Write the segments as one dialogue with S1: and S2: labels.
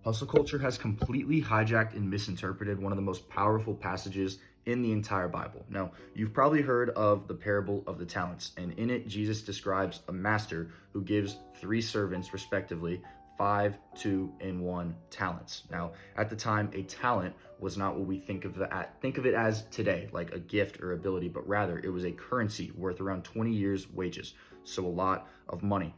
S1: Hustle culture has completely hijacked and misinterpreted one of the most powerful passages in the entire Bible. Now, you've probably heard of the parable of the talents, and in it, Jesus describes a master who gives three servants, respectively, 5, 2, and 1 talents. Now, at the time, a talent was not what we think of it as today, like a gift or ability, but rather it was a currency worth around 20 years' wages, so a lot of money.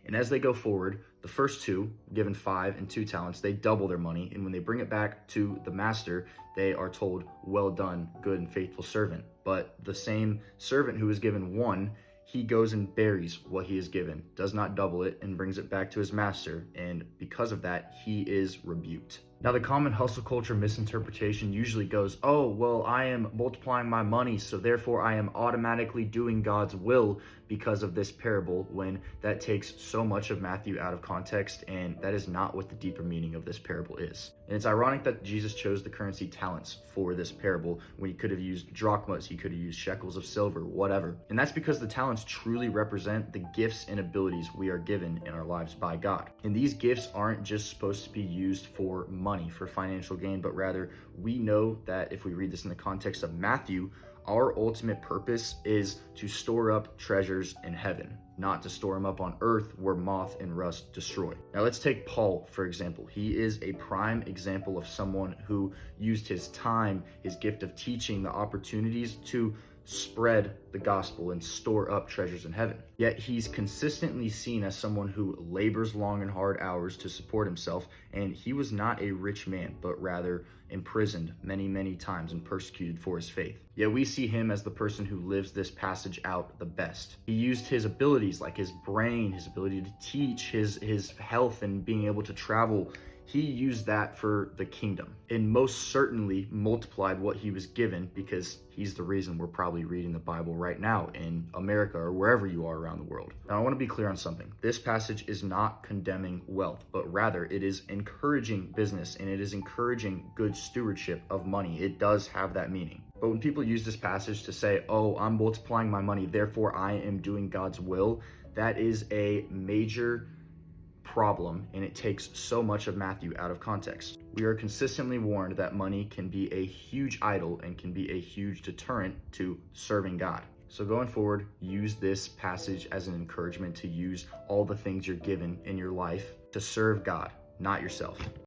S1: And as they go forward, the first two, given 5 and 2 talents, they double their money. And when they bring it back to the master, they are told, "Well done, good and faithful servant." But the same servant who was given 1, he goes and buries what he is given, does not double it, and brings it back to his master. And because of that, he is rebuked. Now, the common hustle culture misinterpretation usually goes, "Oh, well, I am multiplying my money, so therefore I am automatically doing God's will because of this parable," when that takes so much of Matthew out of context, and that is not what the deeper meaning of this parable is. And it's ironic that Jesus chose the currency talents for this parable when he could have used drachmas, he could have used shekels of silver, whatever. And that's because the talents truly represent the gifts and abilities we are given in our lives by God. And these gifts aren't just supposed to be used for money, for financial gain, but rather we know that if we read this in the context of Matthew, our ultimate purpose is to store up treasures in heaven, not to store them up on earth where moth and rust destroy. Now let's take Paul, for example. He is a prime example of someone who used his time, his gift of teaching, the opportunities to spread the gospel and store up treasures in heaven. Yet he's consistently seen as someone who labors long and hard hours to support himself, and he was not a rich man, but rather imprisoned many, many times and persecuted for his faith. Yet we see him as the person who lives this passage out the best. He used his abilities, like his brain, his ability to teach, his health and being able to travel. He used that for the kingdom and most certainly multiplied what he was given, because he's the reason we're probably reading the Bible right now in America or wherever you are around the world. Now, I want to be clear on something. This passage is not condemning wealth, but rather it is encouraging business and it is encouraging good stewardship of money. It does have that meaning. But when people use this passage to say, "Oh, I'm multiplying my money, therefore I am doing God's will," that is a major problem, and it takes so much of Matthew out of context. We are consistently warned that money can be a huge idol and can be a huge deterrent to serving God. So going forward, use this passage as an encouragement to use all the things you're given in your life to serve God, not yourself.